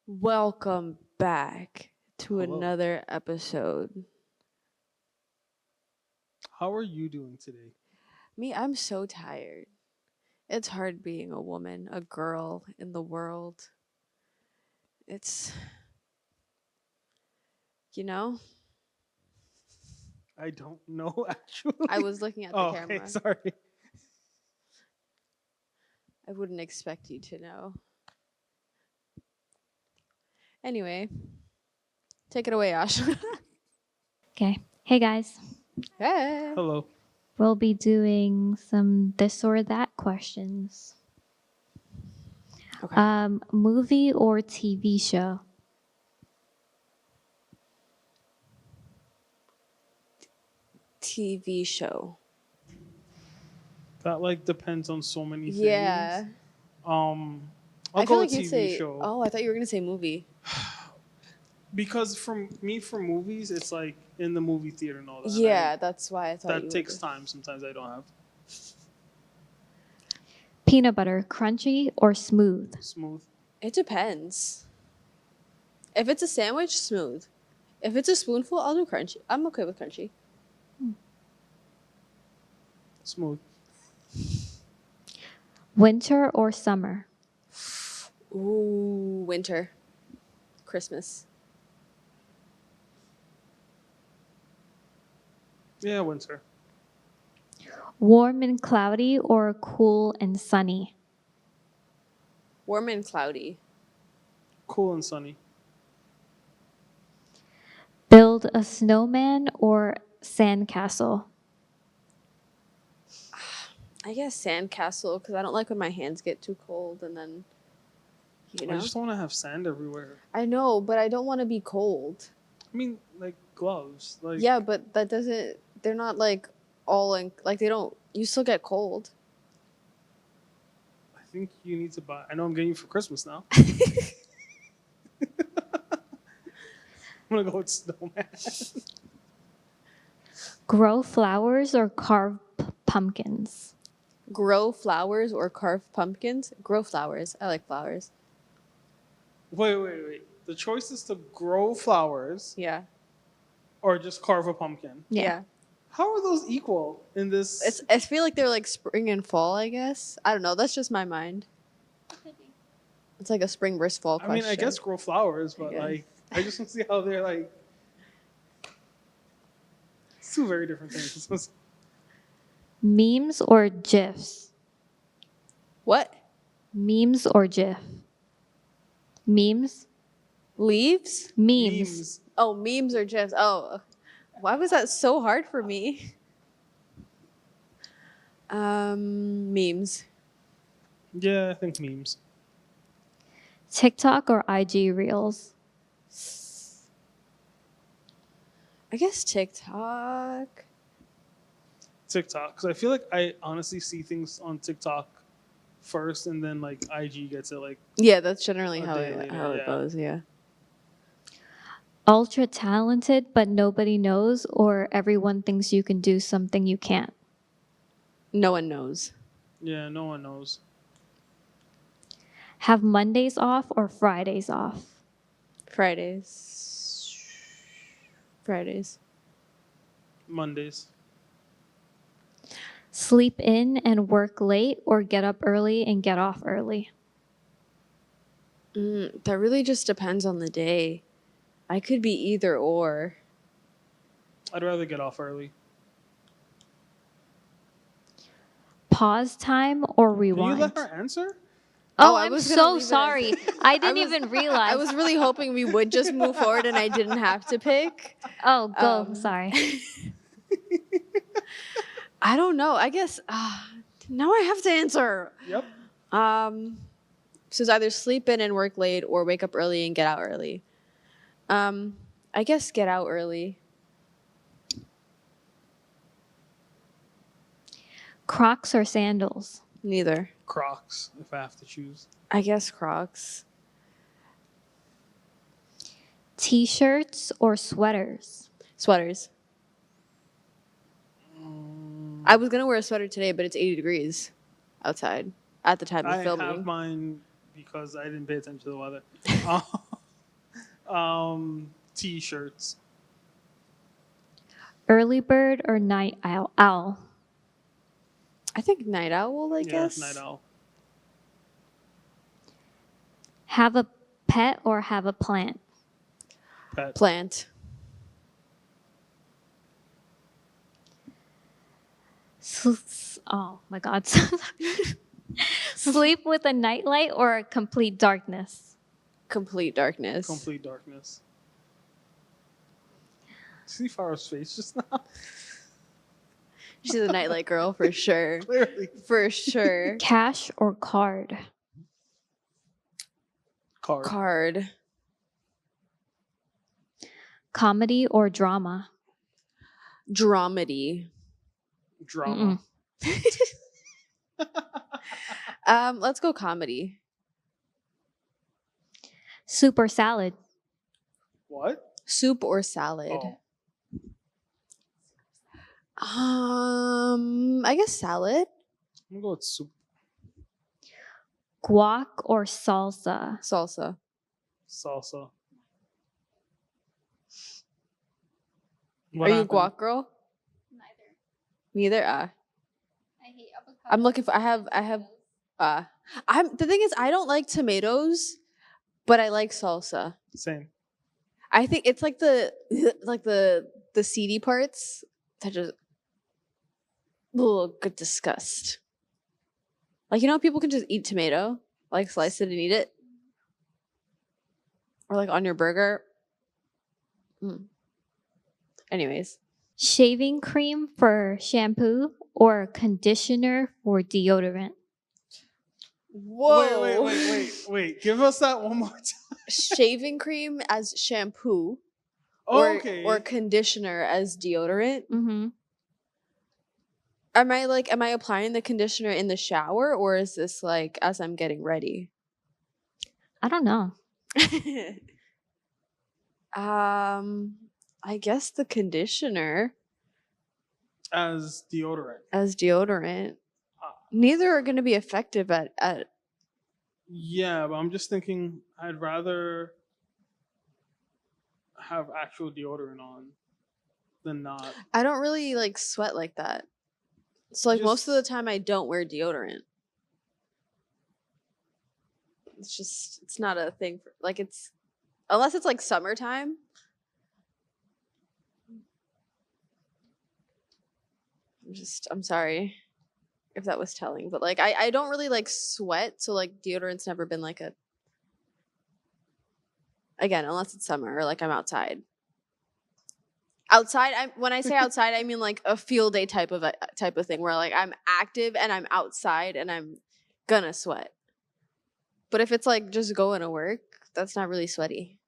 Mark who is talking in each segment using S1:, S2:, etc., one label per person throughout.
S1: Welcome back to
S2: Hello.
S1: another episode.
S2: How are you doing today?
S1: I'm so tired. It's hard being a woman, a girl in the world. It's, you know,
S2: I don't know
S1: I
S2: actually.
S1: was looking at the
S2: Oh, okay,
S1: camera.
S2: sorry.
S1: I wouldn't expect you to know. Anyway, take it away, Ash.
S3: Okay. Hey guys.
S1: Hey.
S2: Hello.
S3: We'll be doing some this or that questions.
S1: Okay.
S3: Movie or TV show?
S1: TV show.
S2: That like depends on so many
S1: Yeah.
S2: things. I'll
S1: I feel
S2: go
S1: like
S2: with
S1: you'd
S2: TV
S1: say,
S2: show
S1: oh, I thought you were going to say movie.
S2: because for movies, it's like in the movie theater and all that.
S1: Yeah, that's why I thought you
S2: that
S1: would.
S2: takes time. Sometimes I don't have
S3: Peanut butter, crunchy or smooth?
S2: smooth.
S1: It depends. If it's a sandwich, smooth. If it's a spoonful, I'll do crunchy. I'm okay with crunchy.
S2: Smooth.
S3: Winter or summer?
S1: Ooh, winter. Christmas.
S2: Yeah, winter.
S3: Warm and cloudy or cool and sunny?
S1: Warm and cloudy.
S2: Cool and sunny.
S3: Build a snowman or sandcastle?
S1: I guess sandcastle because I don't like when my hands get too cold and then,
S2: I just don't want to have sand everywhere.
S1: I know, but I don't want to be cold.
S2: I mean, like gloves. Like
S1: Yeah, but that doesn't, they're not like all in, like they don't, you still get cold.
S2: I think you need to buy. I know I'm getting you for Christmas now. I'm gonna go with snowman.
S3: Grow flowers or carve pumpkins?
S1: Grow flowers or carve pumpkins? Grow flowers. I like flowers.
S2: Wait. The choice is to grow flowers
S1: Yeah.
S2: or just carve a pumpkin.
S1: Yeah.
S2: How are those equal in this?
S1: I feel like they're like spring and fall, I guess. I don't know. That's just my mind. It's like a spring versus fall
S2: I
S1: question.
S2: mean, I guess grow flowers, but
S1: guess.
S2: like, I just don't see how they're like. It's two very different things.
S3: Memes or GIFs?
S1: What?
S3: Memes or GIF? Memes?
S1: Leaves?
S3: Memes.
S1: Oh, memes or gifs. Oh, why was that so hard for me? Memes.
S2: Yeah, I think memes.
S3: TikTok or IG Reels?
S1: I guess TikTok.
S2: TikTok, because I feel like I honestly see things on TikTok first, and then like IG gets it like
S1: Yeah, that's generally
S2: A
S1: how
S2: day
S1: it
S2: later,
S1: how it
S2: yeah.
S1: goes. Yeah.
S3: Ultra talented but nobody knows, or everyone thinks you can do something you can't?
S1: No one knows.
S2: yeah, no one knows.
S3: Have Mondays off or Fridays off?
S1: Fridays. Fridays.
S2: Mondays.
S3: Sleep in and work late, or get up early and get off early?
S1: That really just depends on the day. I could be either or.
S2: I'd rather get off early.
S3: Pause time or
S2: Can you
S3: rewind?
S2: let her answer?
S3: Oh,
S1: I
S3: I'm
S1: was gonna
S3: so
S1: leave it as-
S3: sorry. I didn't
S1: was-
S3: even realize.
S1: I was really hoping we would just move forward and I didn't have to pick.
S3: Oh, go.
S1: Um,
S3: Sorry.
S1: I don't know. I guess now I have to answer.
S2: Yep.
S1: So it's either sleep in and work late or wake up early and get out early. I guess get out early.
S3: Crocs or sandals?
S1: Neither.
S2: Crocs, if I have to choose.
S1: I guess Crocs.
S3: T-shirts or sweaters?
S1: Sweaters. I was gonna wear a sweater today, but it's 80 degrees outside at the time of
S2: I
S1: filming.
S2: have mine because I didn't pay attention to the weather. T-shirts.
S3: Early bird or night owl?
S1: I think night owl, I guess.
S2: Night owl.
S3: Have a pet or have a plant?
S2: Pet.
S1: Plant.
S3: Oh my God. Sleep with a nightlight or complete darkness?
S1: Complete darkness.
S2: Complete darkness. See Farah's face just now?
S1: She's a nightlight girl for sure.
S2: Clearly.
S1: For sure.
S3: Cash or card?
S2: Card.
S1: Card.
S3: Comedy or drama?
S1: Dramedy.
S2: Drama.
S1: Let's go comedy.
S3: Soup or salad?
S2: What?
S1: Soup or salad?
S2: Oh.
S1: I guess salad.
S2: I'm gonna go with soup.
S3: Guac or salsa?
S1: Salsa.
S2: Salsa.
S1: Are you a guac girl? Neither.
S3: I hate avocado.
S1: I'm looking for. I have. The thing is, I don't like tomatoes, but I like salsa.
S2: Same.
S1: I think it's like the seedy parts that just good disgust. Like, you know, people can just eat tomato, like slice it and eat it, or like on your burger. Anyways,
S3: Shaving cream for shampoo or conditioner for deodorant?
S1: whoa!
S2: Wait. Give us that one more time.
S1: Shaving cream as shampoo,
S2: Oh,
S1: or
S2: okay.
S1: or conditioner as deodorant.
S3: Mm-hmm.
S1: Am I applying the conditioner in the shower, or is this like as I'm getting ready?
S3: I don't know.
S1: I guess the conditioner
S2: As deodorant.
S1: as deodorant.
S2: Ah.
S1: Neither are going to be effective at
S2: Yeah, but I'm just thinking I'd rather have actual deodorant on than not.
S1: I don't really like sweat like that. So like most of the time I don't wear deodorant. It's not a thing for like unless it's like summertime. I'm sorry if that was telling, but like I don't really like sweat, so like deodorant's never been like again, unless it's summer or like I'm outside. When I say outside, I mean like a field day type of thing where like I'm active and I'm outside and I'm gonna sweat. But if it's like just going to work, that's not really sweaty.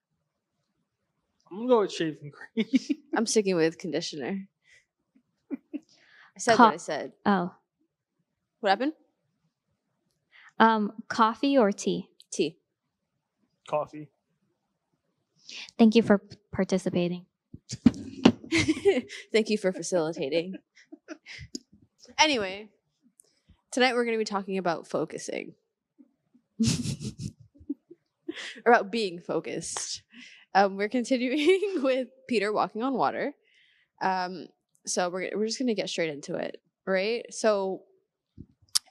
S2: I'm gonna go with shaving cream.
S1: I'm sticking with conditioner. I said
S3: Co-
S1: what I said.
S3: Oh.
S1: What happened?
S3: Coffee or tea?
S1: Tea.
S2: Coffee.
S3: Thank you for participating.
S1: Thank you for facilitating. Anyway, tonight we're going to be talking about focusing. About being focused. We're continuing with Peter walking on water. So we're just going to get straight into it, right? So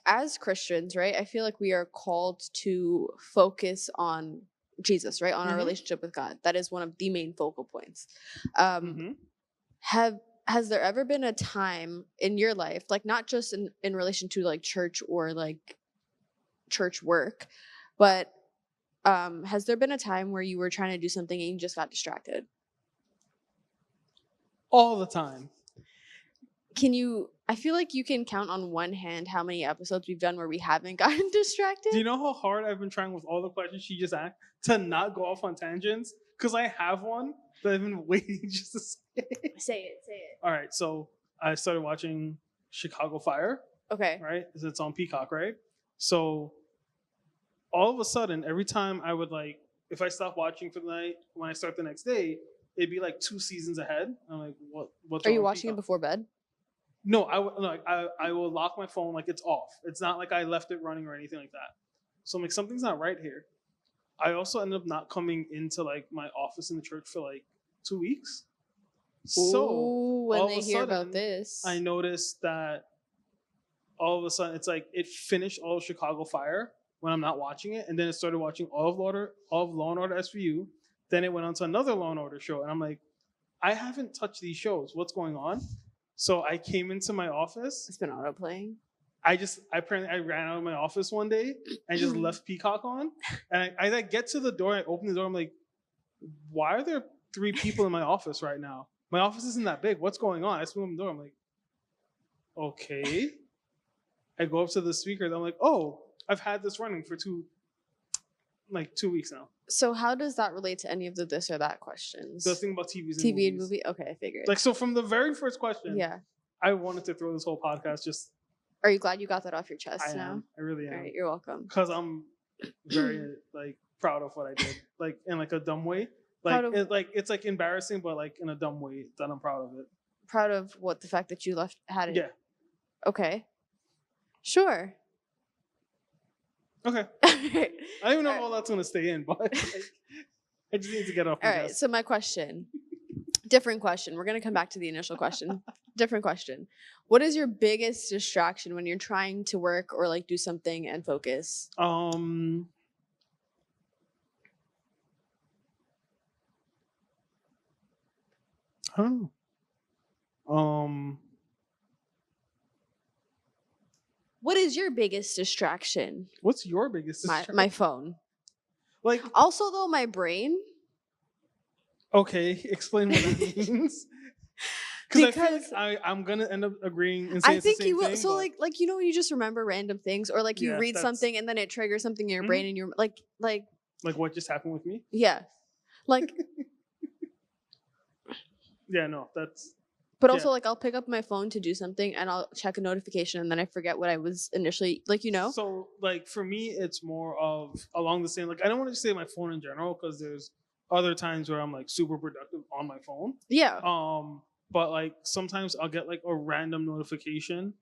S1: as Christians, right, I feel like we are called to focus on Jesus, right? On our relationship with God. That is one of the main focal points. Has there ever been a time in your life, like not just in relation to like church or like church work, but has there been a time where you were trying to do something and you just got distracted?
S2: All the time.
S1: I feel like you can count on one hand how many episodes we've done where we haven't gotten distracted.
S2: Do you know how hard I've been trying with all the questions she just asked to not go off on tangents? Because I have one that I've been waiting just to say.
S1: Say it.
S2: All right, so I started watching Chicago Fire,
S1: Okay.
S2: right? It's on Peacock, right? So all of a sudden, every time I would like, if I stop watching for the night, when I start the next day, it'd be like 2 seasons ahead. I'm like, what's
S1: Are
S2: wrong
S1: you
S2: with
S1: watching it
S2: Peacock?
S1: before bed?
S2: No, I will lock my phone like it's off. It's not like I left it running or anything like that. So I'm like, something's not right here. I also ended up not coming into like my office in the church for like 2 weeks. So
S1: Ooh, when
S2: all
S1: they
S2: of a
S1: hear about
S2: sudden,
S1: this,
S2: I noticed that all of a sudden it's like it finished all of Chicago Fire when I'm not watching it, and then it started watching all of Law and Order SVU. Then it went on to another Law and Order show, and I'm like, I haven't touched these shows. What's going on? So I came into my office.
S1: it's been auto playing.
S2: I ran out of my office one day and just left Peacock on, and I like get to the door. I open the door. I'm like, why are there 3 people in my office right now? My office isn't that big. What's going on? I swing open the door. I'm like, okay. I go up to the speakers. I'm like, oh, I've had this running for 2 weeks now.
S1: So how does that relate to any of the this or that questions?
S2: The thing about TVs and
S1: TV and
S2: movies.
S1: movie. Okay, I figured.
S2: Like, so from the very first question,
S1: yeah.
S2: I wanted to throw this whole podcast just.
S1: Are you glad you got that off your chest
S2: I
S1: now?
S2: am. I really
S1: All
S2: am.
S1: right, you're welcome.
S2: Because I'm very like proud of what I did, like in like a dumb way.
S1: Proud
S2: Like
S1: of-
S2: it's like embarrassing, but like in a dumb way that I'm proud of it.
S1: Proud of what, the fact that you had it.
S2: Yeah.
S1: Okay. Sure.
S2: Okay.
S1: All
S2: I don't even know
S1: Alright.
S2: if all that's gonna stay in, but like, I just need to get off my
S1: right.
S2: chest.
S1: So my question, different question. We're gonna come back to the initial question. Different question. What is your biggest distraction when you're trying to work or like do something and focus?
S2: I don't know.
S1: What is your biggest distraction?
S2: What's your biggest distraction?
S1: My phone.
S2: Like,
S1: Also, though, my brain.
S2: okay, explain what that means. Because I feel
S1: Because
S2: like I'm gonna end up agreeing and saying
S1: I
S2: it's the
S1: think
S2: same
S1: you will.
S2: thing,
S1: So
S2: but
S1: like you know when you just remember random things, or like you
S2: Yeah,
S1: read
S2: that's-
S1: something and then it triggers something in your
S2: Mhm.
S1: brain, and you're like
S2: like what just happened with me?
S1: yeah, like.
S2: Yeah, no, that's
S1: But
S2: Yeah.
S1: also, like, I'll pick up my phone to do something and I'll check a notification and then I forget what I was initially, like, you know?
S2: So like for me, it's more of along the same. Like I don't want to say my phone in general because there's other times where I'm like super productive on my phone.
S1: Yeah.
S2: But like sometimes I'll get like a random notification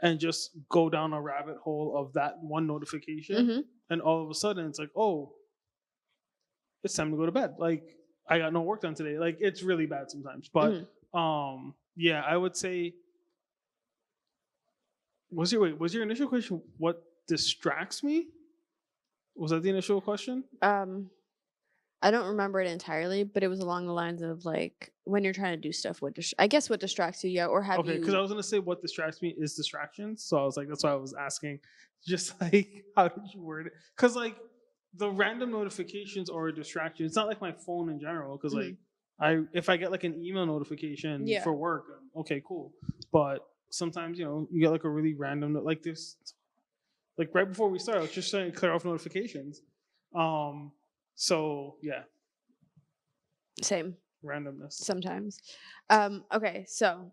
S2: and just go down a rabbit hole of that one notification,
S1: hmm
S2: and all of a sudden it's like, oh, it's time to go to bed. Like I got no work done today. Like it's really bad sometimes. But yeah, I would say. Was your initial question what distracts me? Was that the initial question?
S1: I don't remember it entirely, but it was along the lines of, like, when you're trying to do stuff, I guess what distracts you, yeah, or have
S2: Okay,
S1: you.
S2: because I was gonna say what distracts me is distractions. So I was like, that's why I was asking. Just like, how did you word it? Because like the random notifications are a distraction. It's not like my phone in general. Because like if I get like an email notification
S1: Yeah.
S2: for work, okay, cool. But sometimes you get like a really random like this. Like right before we start, I was just trying to clear off notifications. So yeah,
S1: Same.
S2: randomness.
S1: Sometimes. Okay, so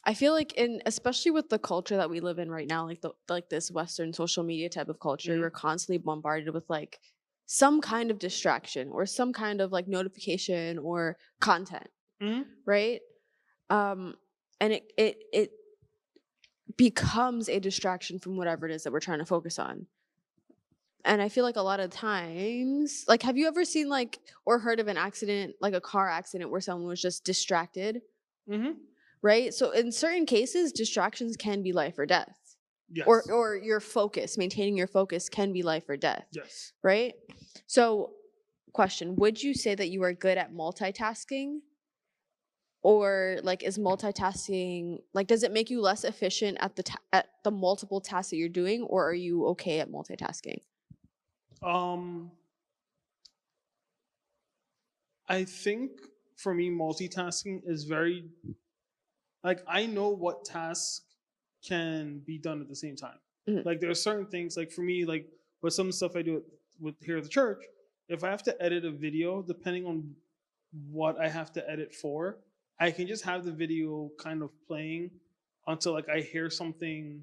S1: I feel like especially with the culture that we live in right now, like this Western social media type of culture,
S2: Mhm.
S1: we're constantly bombarded with like some kind of distraction or some kind of like notification or content,
S2: Mhm.
S1: right? And it becomes a distraction from whatever it is that we're trying to focus on. And I feel like a lot of times, like, have you ever seen like or heard of an accident, like a car accident where someone was just distracted,
S2: Mm-hmm.
S1: right? So in certain cases, distractions can be life or death.
S2: Yes.
S1: Or your focus, maintaining your focus can be life or death,
S2: yes.
S1: right? So, question, would you say that you are good at multitasking? Or like is multitasking, like, does it make you less efficient at the multiple tasks that you're doing, or are you okay at multitasking?
S2: I think for me, multitasking is very like I know what tasks can be done at the same time.
S1: Mhm.
S2: Like there are certain things, like for me, like with some stuff I do with here at the church, if I have to edit a video, depending on what I have to edit for, I can just have the video kind of playing until like I hear something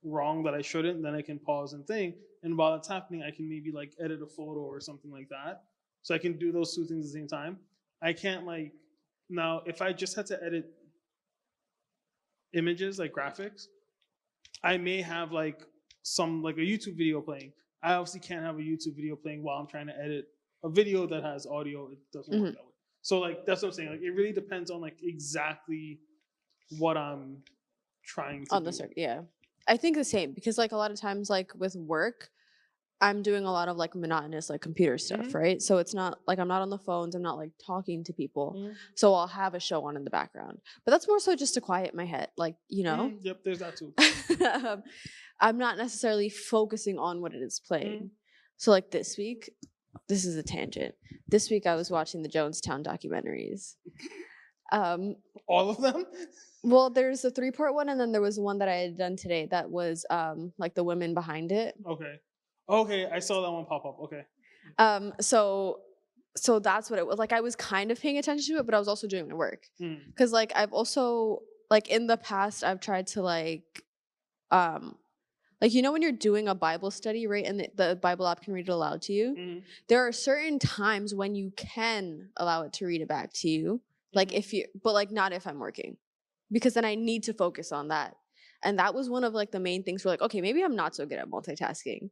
S2: wrong that I shouldn't, then I can pause and think. And while it's happening, I can maybe like edit a photo or something like that. So I can do those two things at the same time. I can't like now if I just had to edit images like graphics, I may have like some like a YouTube video playing. I obviously can't have a YouTube video playing while I'm trying to edit a video that has audio. It doesn't work that way. So like that's what I'm saying. Like it really depends on like exactly what I'm trying to
S1: On the
S2: do.
S1: circuit, yeah. I think the same because like a lot of times like with work, I'm doing a lot of like monotonous like computer stuff,
S2: Mhm.
S1: right? So it's not like I'm not on the phones, I'm not like talking to people.
S2: Mhm.
S1: So I'll have a show on in the background. But that's more so just to quiet my head, like, you know.
S2: Yep, there's that too.
S1: I'm not necessarily focusing on what it is playing.
S2: Mhm.
S1: So like this week, this is a tangent. This week I was watching the Jonestown documentaries.
S2: All of them?
S1: Well, there's a 3-part one, and then there was one that I had done today that was like the women behind it.
S2: Okay. Okay, I saw that one pop up. Okay.
S1: So that's what it was. Like I was kind of paying attention to it, but I was also doing my work.
S2: Mm.
S1: Because like I've also like in the past I've tried to like you know when you're doing a Bible study, right? And the Bible app can read it aloud to you.
S2: Mhm.
S1: There are certain times when you can allow it to read it back to you. Like
S2: Mhm.
S1: if you but like not if I'm working. Because then I need to focus on that. And that was one of like the main things where like, okay, maybe I'm not so good at multitasking.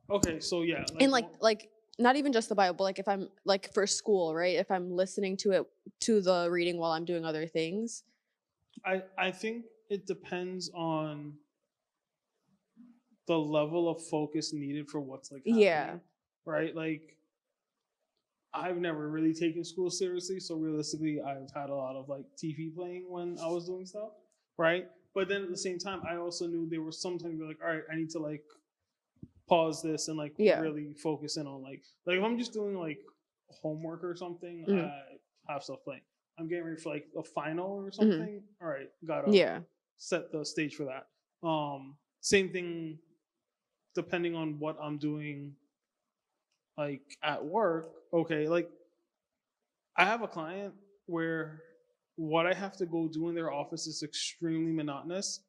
S2: Okay, so yeah.
S1: And like not even just the Bible, but like if I'm like for school, right? If I'm listening to it to the reading while I'm doing other things.
S2: I think it depends on the level of focus needed for what's like happening.
S1: Yeah.
S2: Right? Like I've never really taken school seriously, so realistically I've had a lot of like TV playing when I was doing stuff, right? But then at the same time I also knew there were sometimes where like, all right, I need to like pause this and like
S1: Yeah.
S2: really focus in on like if I'm just doing like homework or something,
S1: Mhm.
S2: I have stuff playing. I'm getting ready for like a final or something. All right, gotta
S1: Yeah.
S2: set the stage for that. Same thing depending on what I'm doing like at work. Okay, like I have a client where what I have to go do in their office is extremely monotonous.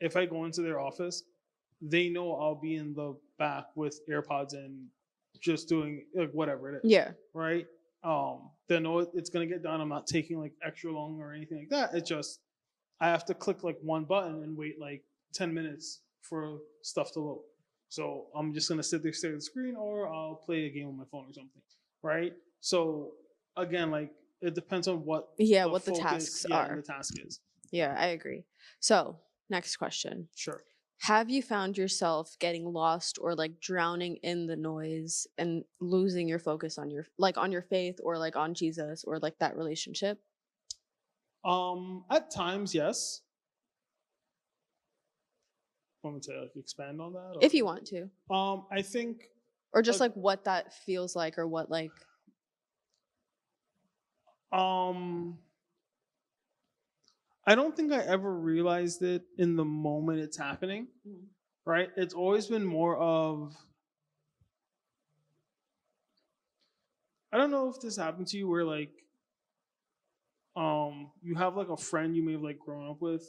S2: If I go into their office, they know I'll be in the back with AirPods and just doing like whatever it is.
S1: Yeah.
S2: Right. They know it's gonna get done. I'm not taking like extra long or anything like that. It's just I have to click like one button and wait like 10 minutes for stuff to load. So I'm just gonna sit there, stare at the screen, or I'll play a game on my phone or something. Right. So again, like it depends on what
S1: What the
S2: focus,
S1: tasks
S2: and
S1: are.
S2: the task is.
S1: Yeah, I agree. So, next question.
S2: Sure.
S1: Have you found yourself getting lost or like drowning in the noise and losing your focus on your on your faith or like on Jesus or like that relationship?
S2: At times, yes. Want me to like expand on that?
S1: If you want to.
S2: I think
S1: Or just
S2: Uh,
S1: like what that feels like or what like
S2: I don't think I ever realized it in the moment it's happening.
S1: Mhm.
S2: Right? It's always been more of I don't know if this happened to you where like you have like a friend you may have like grown up with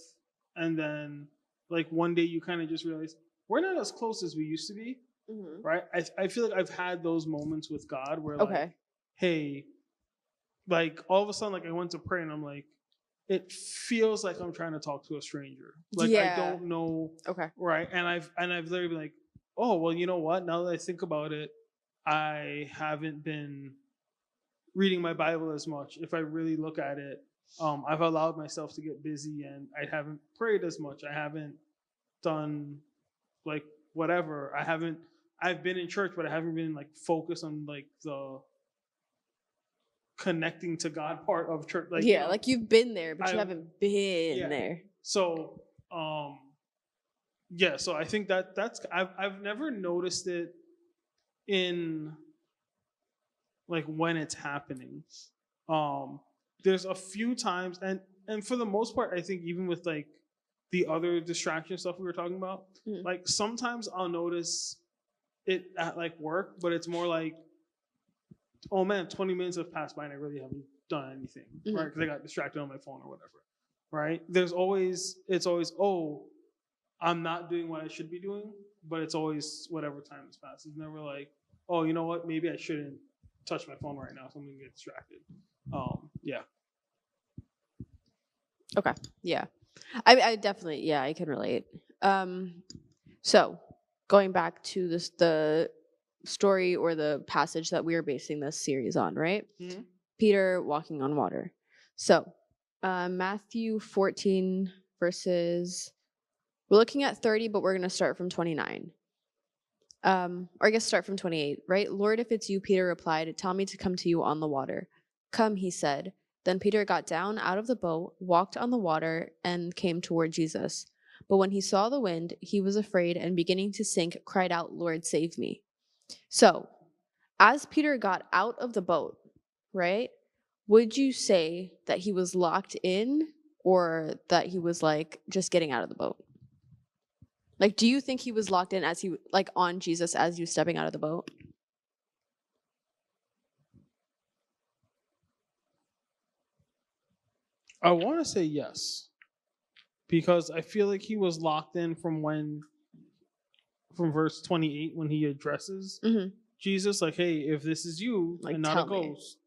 S2: and then like one day you kind of just realize we're not as close as we used to be.
S1: Mhm.
S2: Right? I feel like I've had those moments with God where like,
S1: Okay.
S2: hey, like all of a sudden, like I went to pray and I'm like, it feels like I'm trying to talk to a stranger. Like I
S1: Yeah.
S2: don't know,
S1: Okay.
S2: right? And I've literally been like, oh well, you know what? Now that I think about it, I haven't been reading my Bible as much. If I really look at it, I've allowed myself to get busy and I haven't prayed as much. I haven't done like whatever. I've been in church, but I haven't been like focused on like the connecting to God part of church. Like
S1: yeah, like you've been there, but you
S2: I-
S1: haven't been
S2: yeah.
S1: there.
S2: So yeah, so I think that's I've never noticed it in like when it's happening. There's a few times and for the most part I think even with like the other distraction stuff we were talking about,
S1: Mhm.
S2: like sometimes I'll notice it at like work, but it's more like, oh man, 20 minutes have passed by and I really haven't done anything,
S1: Mhm.
S2: right? Because I got distracted on my phone or whatever, right? It's always, oh, I'm not doing what I should be doing, but it's always whatever time has passed. It's never like, oh, you know what? Maybe I shouldn't touch my phone right now, so I'm gonna get distracted. Yeah.
S1: Okay. Yeah. I definitely, yeah, I can relate. So going back to the story or the passage that we are basing this series on, right?
S2: Mhm.
S1: Peter walking on water. So, Matthew 14 verses, we're looking at 30, but we're going to start from 29. Or I guess start from 28, right? Lord, if it's you, Peter replied, tell me to come to you on the water. Come, he said. Then Peter got down out of the boat, walked on the water, and came toward Jesus. But when he saw the wind, he was afraid and beginning to sink, cried out, Lord, save me. So, as Peter got out of the boat, right, would you say that he was locked in or that he was like just getting out of the boat? Like, do you think he was locked in as he, like, on Jesus as he was stepping out of the boat?
S2: I want to say yes, because I feel like he was locked in from verse 28 when he addresses
S1: Mm-hmm.
S2: Jesus, like, hey, if this is you,
S1: Like,
S2: and not a
S1: tell me.
S2: ghost,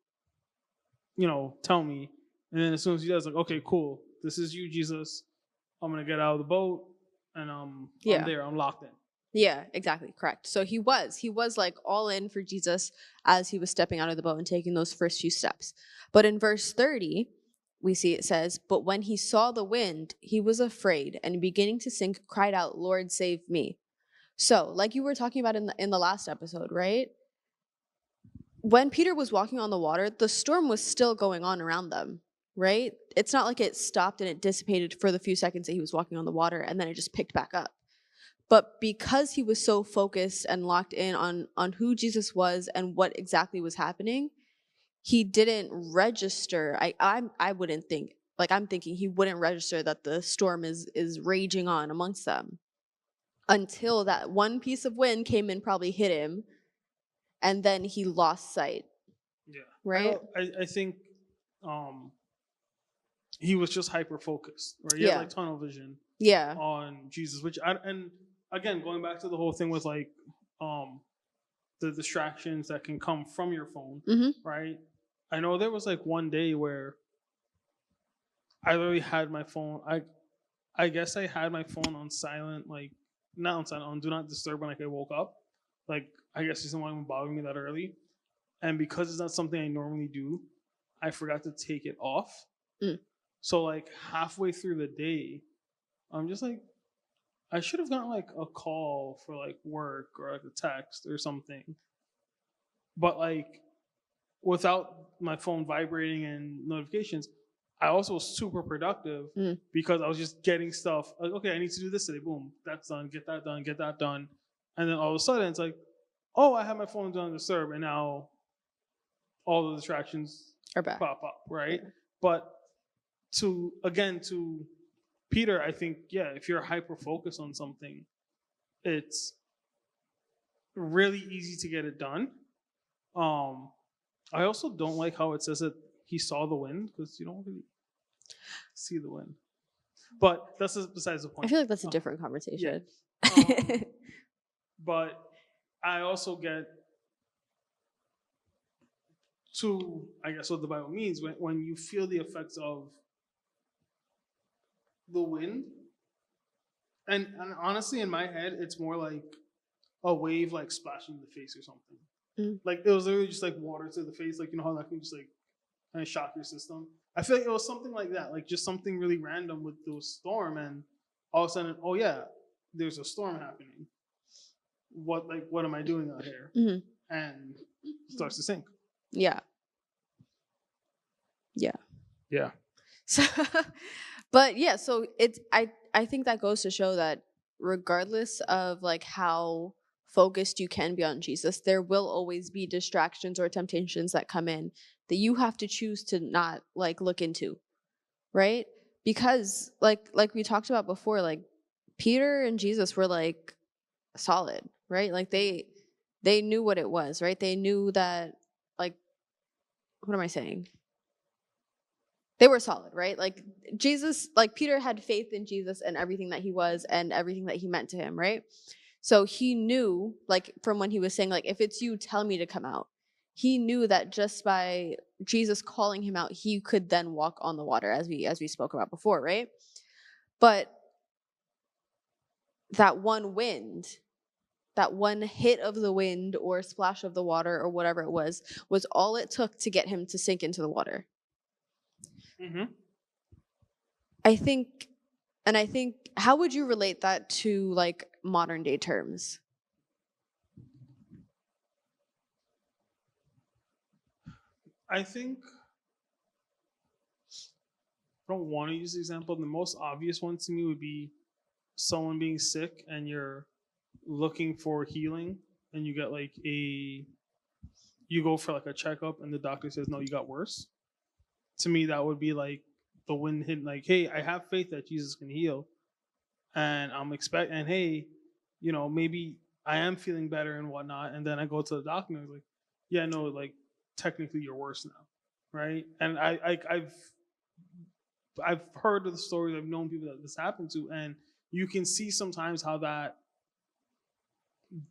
S2: tell me. And then as soon as he does, like, okay, cool, this is you, Jesus. I'm gonna get out of the boat, and
S1: Yeah.
S2: I'm there. I'm locked in.
S1: Yeah, exactly. Correct. So he was like all in for Jesus as he was stepping out of the boat and taking those first few steps. But in verse 30, we see it says, but when he saw the wind, he was afraid and beginning to sink, cried out, Lord, save me. So, like you were talking about in the last episode, right? When Peter was walking on the water, the storm was still going on around them, right? It's not like it stopped and it dissipated for the few seconds that he was walking on the water and then it just picked back up. But because he was so focused and locked in on who Jesus was and what exactly was happening, he didn't register. I wouldn't think, like, I'm thinking he wouldn't register that the storm is raging on amongst them until that one piece of wind came and probably hit him, and then he lost sight.
S2: Yeah.
S1: Right?
S2: I think he was just hyper focused, right? He
S1: Yeah.
S2: had like tunnel vision
S1: Yeah.
S2: on Jesus, and again, going back to the whole thing with like the distractions that can come from your phone,
S1: Mm-hmm.
S2: right? I know there was like one day where I literally had my phone. I guess I had my phone on silent, like not on silent, on do not disturb when like I woke up. Like I guess it didn't want to bother me that early, and because it's not something I normally do, I forgot to take it off.
S1: Mm.
S2: So like halfway through the day, I'm just like, I should have gotten like a call for like work or like a text or something. But like without my phone vibrating and notifications, I also was super productive because I was just getting stuff like, okay, I need to do this today. Boom, that's done, get that done, get that done. And then all of a sudden it's like, oh, I have my phone on disturb, and now all the distractions
S1: Are back.
S2: pop up, right?
S1: Yeah.
S2: But to Peter, I think, yeah, if you're hyper focused on something, it's really easy to get it done. I also don't like how it says that he saw the wind, because you don't really see the wind. But that's besides the point.
S1: I feel like that's a different conversation.
S2: But I also get to, I guess, what the Bible means when you feel the effects of the wind. And honestly, in my head, it's more like a wave like splashing in the face or something.
S1: Mm.
S2: Like it was literally just like water to the face, like you know how that can just like kind of shock your system. I feel like it was something like that, like just something really random with the storm, and all of a sudden, oh yeah, there's a storm happening. What am I doing out here?
S1: Mm-hmm.
S2: And starts to sink.
S1: Yeah. So, but yeah, so it's I think that goes to show that regardless of like how focused you can be on Jesus, there will always be distractions or temptations that come in that you have to choose to not like look into, right? Because like we talked about before, like Peter and Jesus were like solid, right? Like they knew what it was, right? They knew that, like, what am I saying? They were solid, right? Like Jesus, like Peter had faith in Jesus and everything that he was and everything that he meant to him, right? So he knew, like from when he was saying, like, if it's you, tell me to come out. He knew that just by Jesus calling him out, he could then walk on the water, as we spoke about before, right? But that one wind that one hit of the wind or splash of the water or whatever it was all it took to get him to sink into the water.
S2: Mm-hmm.
S1: I think how would you relate that to like modern day terms?
S2: I think I don't want to use the example. The most obvious one to me would be someone being sick and you're looking for healing and you get like you go for like a checkup and the doctor says no, you got worse. To me that would be like the wind hitting, like, hey, I have faith that Jesus can heal and and hey, maybe I am feeling better and whatnot, and then I go to the doctor and I was like, yeah, no, like technically you're worse now, right? And I've heard of the stories, I've known people that this happened to, and you can see sometimes how that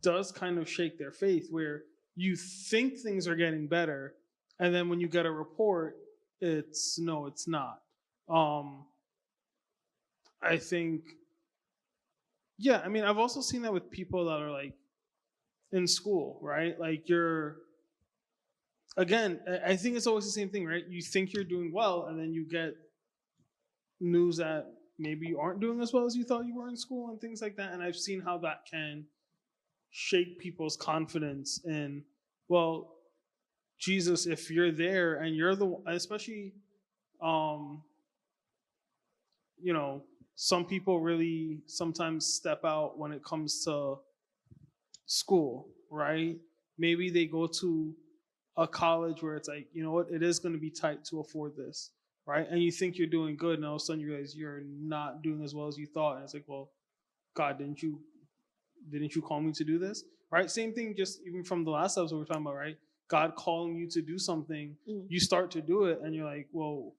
S2: does kind of shake their faith, where you think things are getting better, and then when you get a report, it's not. I think, yeah, I mean, I've also seen that with people that are like in school, right? Like again, I think it's always the same thing, right? You think you're doing well, and then you get news that maybe you aren't doing as well as you thought you were in school and things like that. And I've seen how that can shake people's confidence in, well, Jesus, if you're there and you're especially, some people really sometimes step out when it comes to school, right? Maybe they go to a college where it's like, you know what, it is going to be tight to afford this, right? And you think you're doing good, and all of a sudden you realize you're not doing as well as you thought. And it's like, well, God, didn't you call me to do this? Right? Same thing, just even from the last episode we were talking about, right? God calling you to do something, you start to do it, and you're like, well,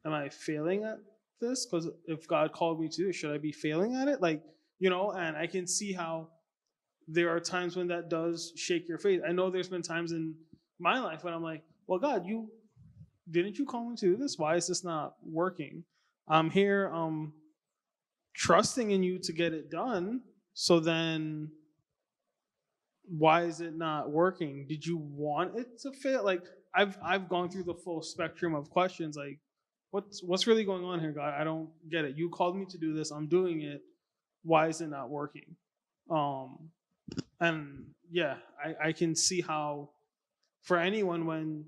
S2: am I failing at this? Because if God called me to do it, should I be failing at it? Like, and I can see how there are times when that does shake your faith. I know there's been times in my life when I'm like, well, God, didn't you call me to do this? Why is this not working? I'm here trusting in you to get it done. So then why is it not working? Did you want it to fail? Like I've gone through the full spectrum of questions, like what's really going on here, God? I don't get it. You called me to do this. I'm doing it. Why is it not working? And yeah, I can see how for anyone when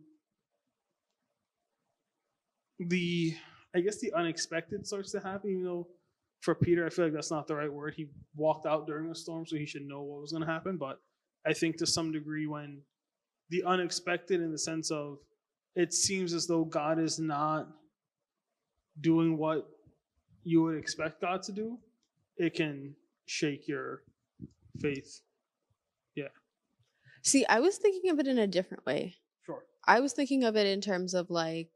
S2: I guess the unexpected starts to happen, even though for Peter, I feel like that's not the right word. He walked out during a storm, so he should know what was going to happen. But I think to some degree, when the unexpected, in the sense of it seems as though God is not doing what you would expect God to do, it can shake your faith. Yeah.
S1: See, I was thinking of it in a different way.
S2: Sure.
S1: I was thinking of it in terms of like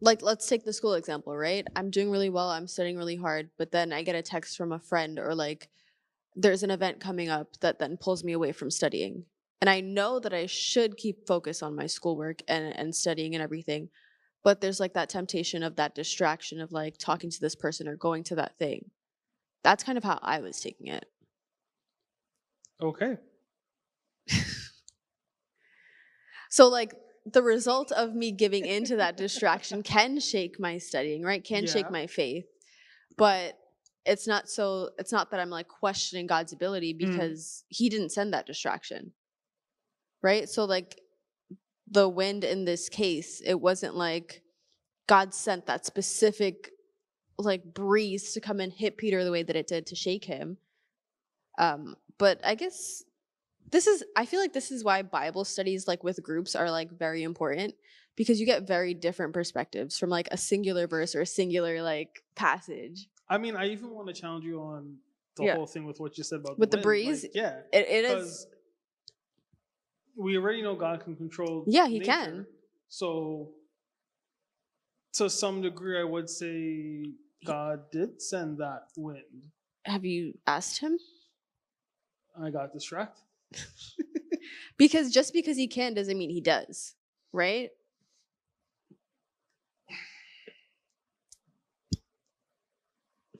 S1: let's take the school example, right? I'm doing really well, I'm studying really hard, but then I get a text from a friend, or like there's an event coming up that then pulls me away from studying. And I know that I should keep focus on my schoolwork and studying and everything, but there's like that temptation of that distraction of like talking to this person or going to that thing. That's kind of how I was taking it.
S2: Okay.
S1: So like the result of me giving into that distraction can shake my studying, right? Can shake my faith. But it's not that I'm like questioning God's ability, because he didn't send that distraction. Right? So like the wind in this case, it wasn't like God sent that specific like breeze to come and hit Peter the way that it did to shake him. But I guess I feel like this is why Bible studies like with groups are like very important, because you get very different perspectives from like a singular verse or a singular like passage.
S2: I mean, I even want to challenge you on the whole thing with what you said about
S1: with
S2: the
S1: the breeze.
S2: Like, yeah,
S1: it is.
S2: We already know God can control.
S1: Yeah, he
S2: nature.
S1: can.
S2: So, to some degree, I would say God did send that wind.
S1: Have you asked him?
S2: I got distracted.
S1: Because just because he can doesn't mean he does, right?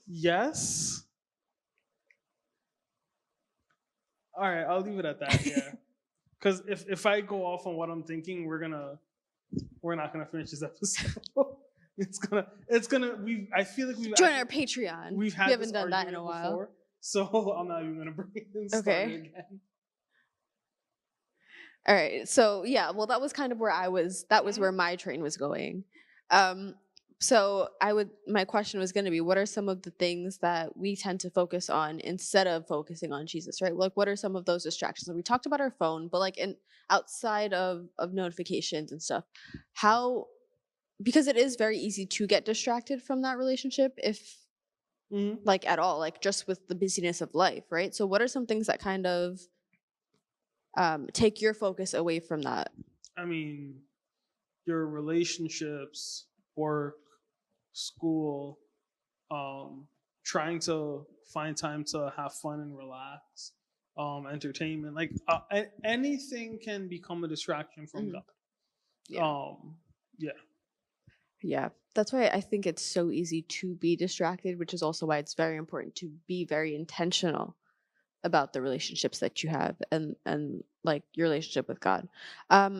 S2: Yes. All right, I'll leave it at that. Yeah, because if I go off on what I'm thinking, we're not gonna finish this episode. it's gonna. I feel like we've
S1: Join
S2: actually-
S1: our Patreon.
S2: we've had
S1: we haven't
S2: this
S1: done that in a
S2: argument
S1: while.
S2: before, so I'm not even gonna bring it and start
S1: Okay.
S2: it again.
S1: All right. So yeah, well, that was kind of where I was. That was where my train was going. So my question was going to be, what are some of the things that we tend to focus on instead of focusing on Jesus, right? Like, what are some of those distractions? And we talked about our phone, but like outside of notifications and stuff, because it is very easy to get distracted from that relationship if
S2: Mhm.
S1: like at all, like just with the busyness of life, right? So what are some things that kind of take your focus away from that?
S2: I mean, your relationships, work, school, trying to find time to have fun and relax, entertainment, like anything can become a distraction from
S1: Mhm.
S2: God.
S1: Yeah.
S2: Yeah.
S1: Yeah, that's why I think it's so easy to be distracted, which is also why it's very important to be very intentional about the relationships that you have and like your relationship with God.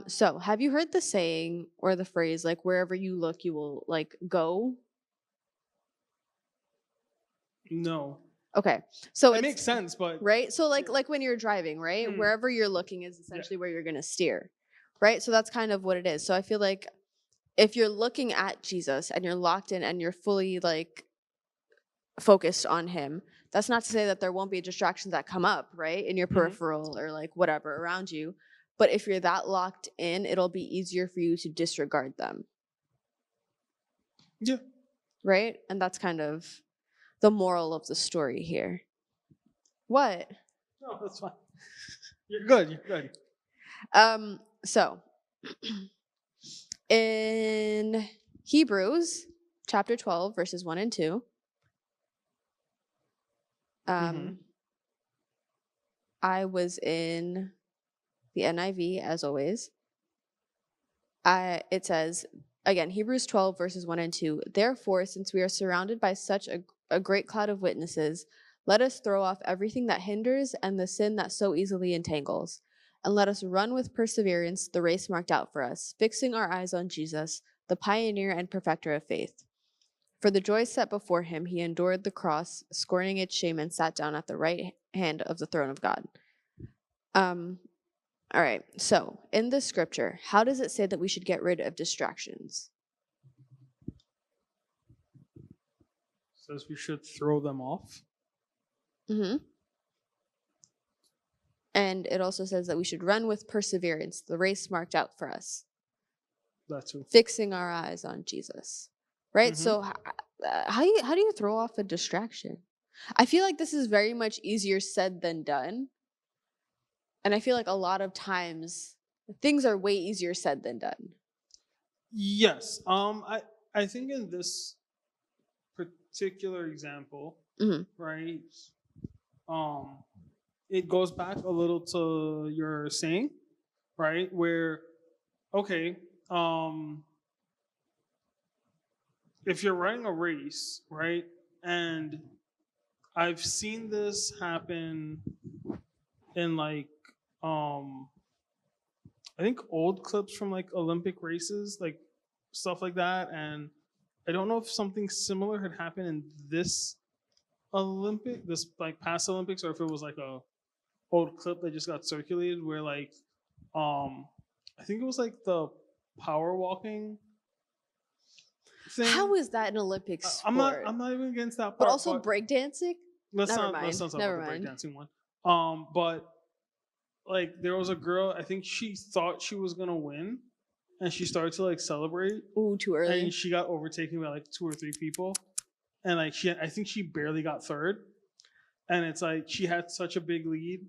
S1: So have you heard the saying or the phrase like wherever you look, you will like go?
S2: No,
S1: Okay, so
S2: it
S1: it's
S2: makes sense, but
S1: right. So
S2: Yeah.
S1: like when you're driving, right,
S2: Mm.
S1: wherever you're looking is essentially where you're gonna steer, right? So that's kind of what it is. So I feel like if you're looking at Jesus and you're locked in and you're fully like focused on him, that's not to say that there won't be distractions that come up, right, in your
S2: Mhm.
S1: peripheral or like whatever around you. But if you're that locked in, it'll be easier for you to disregard them,
S2: yeah,
S1: right? And that's kind of the moral of the story here. What?
S2: no, that's fine. You're good. You're good.
S1: So in Hebrews chapter 12, verses 1 and 2,
S2: Mhm.
S1: I was in the NIV as always. It says, again, Hebrews 12, verses 1 and 2. Therefore, since we are surrounded by such a great cloud of witnesses, let us throw off everything that hinders and the sin that so easily entangles. And let us run with perseverance the race marked out for us, fixing our eyes on Jesus, the pioneer and perfecter of faith. For the joy set before him, he endured the cross, scorning its shame, and sat down at the right hand of the throne of God. All right. So, in the scripture, how does it say that we should get rid of distractions?
S2: Says we should throw them off.
S1: Mm-hmm. And it also says that we should run with perseverance, the race marked out for us,
S2: That too.
S1: fixing our eyes on Jesus. Right?
S2: Mhm.
S1: So, how do you throw off a distraction? I feel like this is very much easier said than done. And I feel like a lot of times things are way easier said than done.
S2: Yes. I think in this particular example,
S1: Mhm.
S2: right? It goes back a little to your saying, right? Where, okay, if you're running a race, right? And I've seen this happen in like, I think old clips from like Olympic races, like stuff like that. And I don't know if something similar had happened in this this like past Olympics, or if it was like a old clip that just got circulated where like, I think it was like the power walking thing.
S1: How is that an Olympic sport?
S2: I'm not even against that part.
S1: but also breakdancing?
S2: let's
S1: never
S2: not
S1: mind,
S2: let's not talk
S1: never
S2: about the
S1: mind.
S2: breakdancing one. But like there was a girl, I think she thought she was gonna win, and she started to like celebrate,
S1: Ooh, too early.
S2: and she got overtaken by like 2 or 3 people, and like I think she barely got third, and it's like she had such a big lead,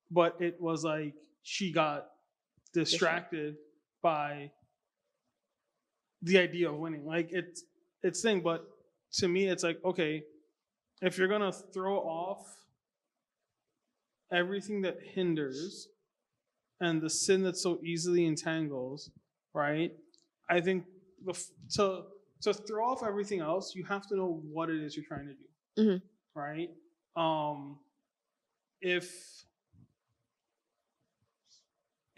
S2: but it was like she got distracted by the idea of winning. Like it's thing, but to me it's like, okay, if you're gonna throw off everything that hinders and the sin that so easily entangles, right? I think to throw off everything else, you have to know what it is you're trying to do,
S1: Mhm.
S2: right? If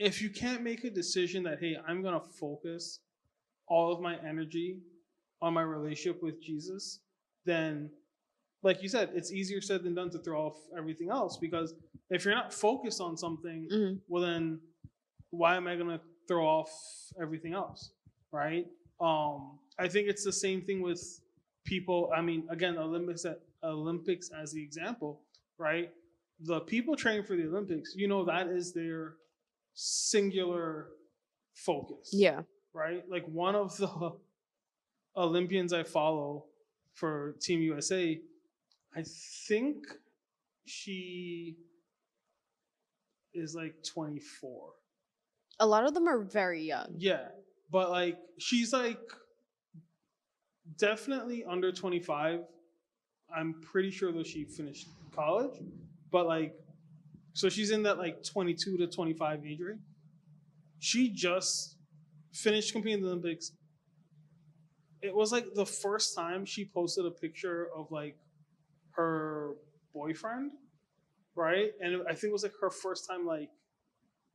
S2: if you can't make a decision that, hey, I'm going to focus all of my energy on my relationship with Jesus, then, like you said, it's easier said than done to throw off everything else. Because if you're not focused on something,
S1: Mhm.
S2: well, then why am I going to throw off everything else? Right? I think it's the same thing with people. I mean, again, Olympics as the example, right? The people training for the Olympics, that is their singular focus.
S1: Yeah.
S2: Right? Like one of the Olympians I follow for Team USA, I think she is like 24.
S1: A lot of them are very young.
S2: Yeah, but like she's like definitely under 25. I'm pretty sure that she finished college, but like, so she's in that like 22 to 25 age range. She just finished competing in the Olympics. It was like the first time she posted a picture of like her boyfriend, right? And I think it was like her first time like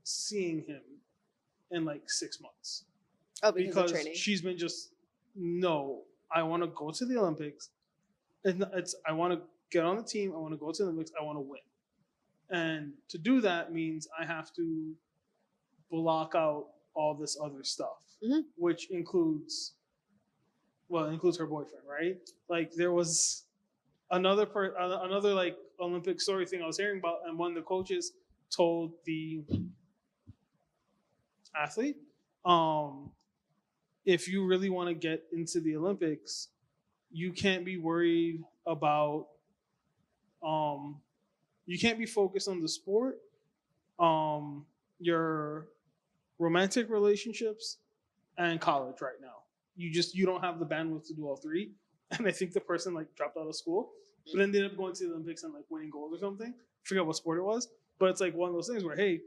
S2: seeing him in like 6 months.
S1: Oh, because of
S2: Because
S1: training.
S2: she's been just, no, I want to go to the Olympics. I want to get on the team. I want to go to the Olympics. I want to win. And to do that means I have to block out all this other stuff,
S1: Mhm.
S2: which includes her boyfriend, right? Like there was another like Olympic story thing I was hearing about, and one of the coaches told the athlete, if you really want to get into the Olympics, you can't be worried about you can't be focused on the sport, your romantic relationships, and college right now. You don't have the bandwidth to do all three. And I think the person like dropped out of school, but then they ended up going to the Olympics and like winning gold or something. I forget what sport it was, but it's like one of those things where, hey,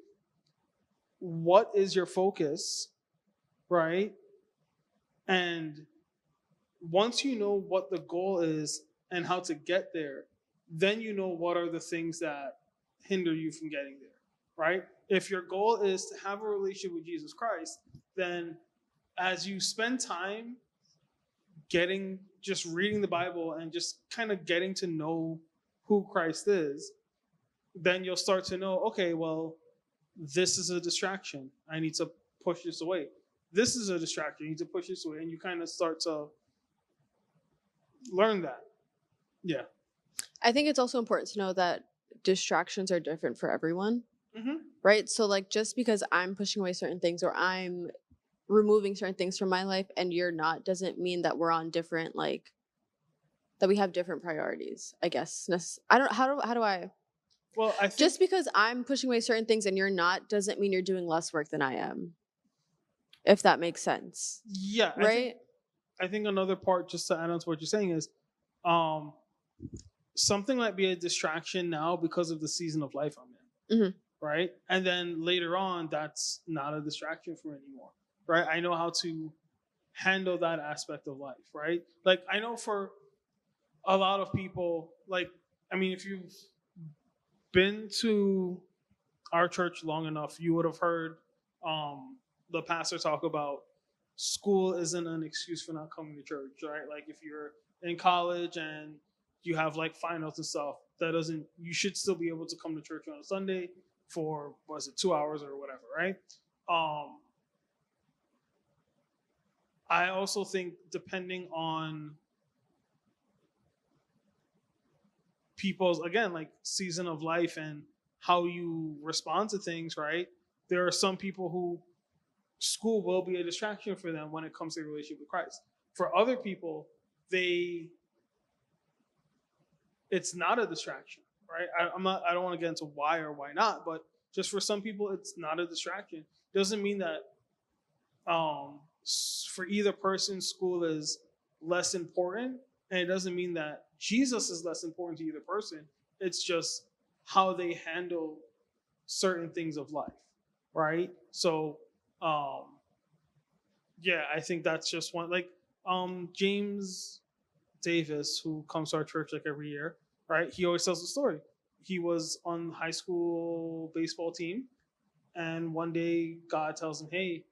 S2: what is your focus, right? And once you know what the goal is and how to get there, then you know what are the things that hinder you from getting there, right? If your goal is to have a relationship with Jesus Christ, then as you spend time just reading the Bible and just kind of getting to know who Christ is, then you'll start to know, okay, well, this is a distraction. I need to push this away. This is a distraction. You need to push this away. And you kind of start to learn that. Yeah.
S1: I think it's also important to know that distractions are different for everyone, right? So, like, just because I'm pushing away certain things or I'm removing certain things from my life and you're not, doesn't mean that we're on different, like, that we have different priorities, I guess. I don't, how do I,
S2: Well, I think
S1: just because I'm pushing away certain things and you're not, doesn't mean you're doing less work than I am, if that makes sense,
S2: yeah,
S1: right?
S2: I think another part, just to add on to what you're saying, is something might be a distraction now because of the season of life I'm in, right? And then later on, that's not a distraction for me anymore, right? I know how to handle that aspect of life, right? Like I know for a lot of people, like, I mean, if you've been to our church long enough, you would have heard the pastor talk about school isn't an excuse for not coming to church, right? Like if you're in college and you have like finals and stuff, you should still be able to come to church on a Sunday for, 2 hours or whatever, right? I also think depending on people's, again, like season of life and how you respond to things, right? There are some people who school will be a distraction for them when it comes to their relationship with Christ. For other people, it's not a distraction, right? I don't want to get into why or why not, but just for some people, it's not a distraction. Doesn't mean that for either person, school is less important, and it doesn't mean that Jesus is less important to either person. It's just how they handle certain things of life, right? So, yeah, I think that's just one. Like, James Davis, who comes to our church like every year, right? He always tells the story. He was on the high school baseball team, and one day God tells him, "Hey,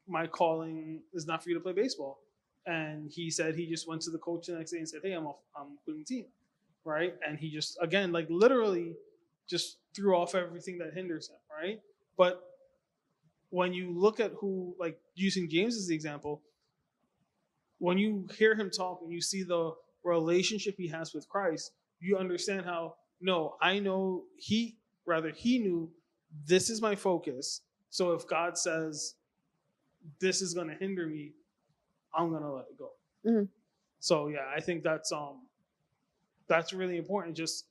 S2: my calling is not for you to play baseball." And he said he just went to the coach the next day and said, "Hey, I'm quitting the team," right? And he just, again, like literally just threw off everything that hinders him, right? But when you look at who, like using James as the example, when you hear him talk and you see the relationship he has with Christ, you understand how, no, I know he knew this is my focus. So if God says this is going to hinder me, I'm going to let it go.
S1: Mm-hmm.
S2: So yeah, I think that's really important. Just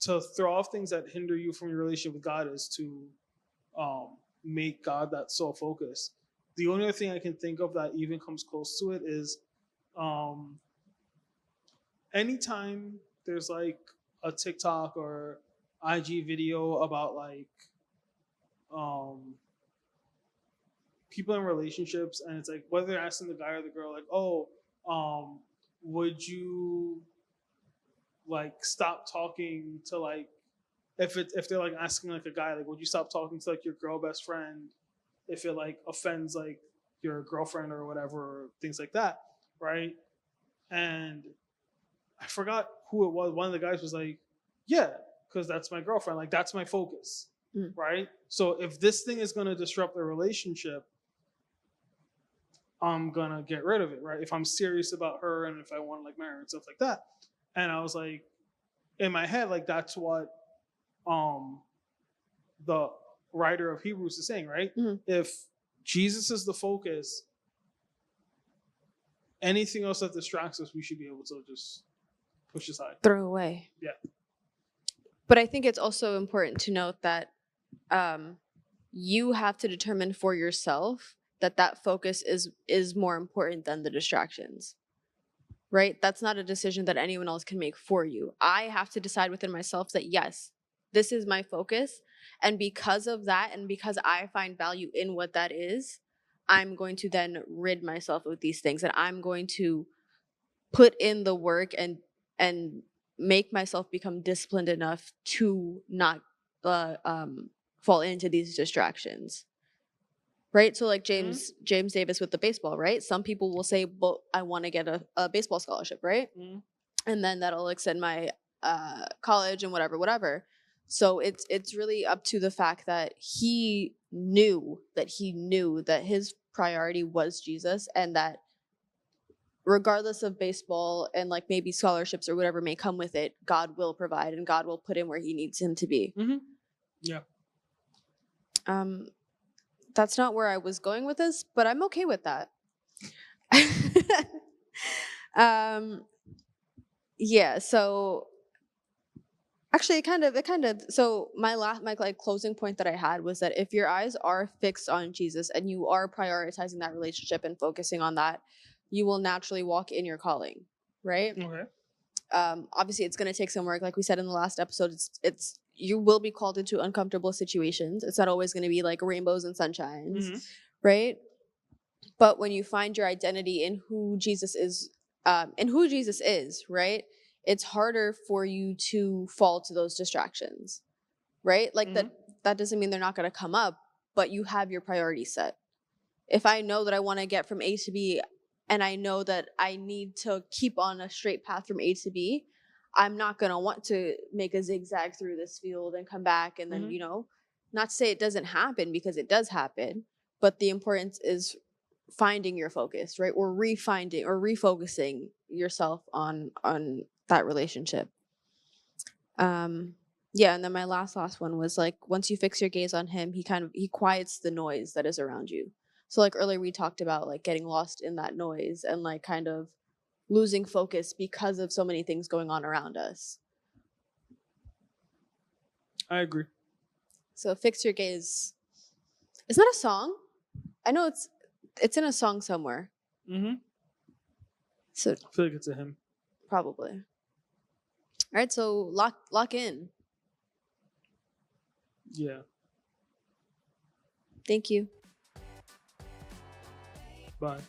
S2: to throw off things that hinder you from your relationship with God is to make God that sole focus. The only other thing I can think of that even comes close to it is anytime there's like a TikTok or IG video about like people in relationships, and it's like whether they're asking the guy or the girl, like, "Oh, would you like stop talking to like if they're like asking like a guy, like, would you stop talking to like your girl best friend if it like offends like your girlfriend or whatever, or things like that, right?" And I forgot who it was. One of the guys was like, "Yeah, because that's my girlfriend. Like that's my focus." Right? So if this thing is going to disrupt the relationship, I'm going to get rid of it, right? If I'm serious about her and if I want to like marry her and stuff like that. And I was like, in my head, like that's what the writer of Hebrews is saying, right?
S1: Mm-hmm.
S2: If Jesus is the focus, anything else that distracts us, we should be able to just push aside.
S1: Throw away.
S2: Yeah.
S1: But I think it's also important to note that you have to determine for yourself that focus is more important than the distractions, right? That's not a decision that anyone else can make for you. I have to decide within myself that yes, this is my focus, and because of that, and because I find value in what that is, I'm going to then rid myself of these things, and I'm going to put in the work and make myself become disciplined enough to not fall into these distractions, right? So like James Davis with the baseball, right? Some people will say, "Well, I want to get a baseball scholarship," right? And then that'll extend my college and whatever. So it's really up to the fact that he knew that his priority was Jesus, and that regardless of baseball and like maybe scholarships or whatever may come with it, God will provide and God will put him where he needs him to be.
S2: Yeah.
S1: That's not where I was going with this, but I'm okay with that. Yeah, so actually it kind of so my like closing point that I had was that if your eyes are fixed on Jesus and you are prioritizing that relationship and focusing on that, you will naturally walk in your calling, right?
S2: Okay.
S1: Obviously it's going to take some work, like we said in the last episode. It's you will be called into uncomfortable situations. It's not always going to be like rainbows and sunshines, right? But when you find your identity in who Jesus is, right, it's harder for you to fall to those distractions, right? Like that doesn't mean they're not going to come up, but you have your priorities set. If I know that I want to get from A to B, and I know that I need to keep on a straight path from A to B, I'm not going to want to make a zigzag through this field and come back. And then, not to say it doesn't happen, because it does happen, but the importance is finding your focus, right? Or refocusing yourself on that relationship. Yeah. And then my last one was like, once you fix your gaze on him, he quiets the noise that is around you. So like earlier we talked about like getting lost in that noise and like kind of losing focus because of so many things going on around us.
S2: I agree.
S1: So fix your gaze. It's not a song. I know it's in a song somewhere. So
S2: I feel like it's a hymn.
S1: Probably. All right, so lock in.
S2: Yeah.
S1: Thank you.
S2: Bye.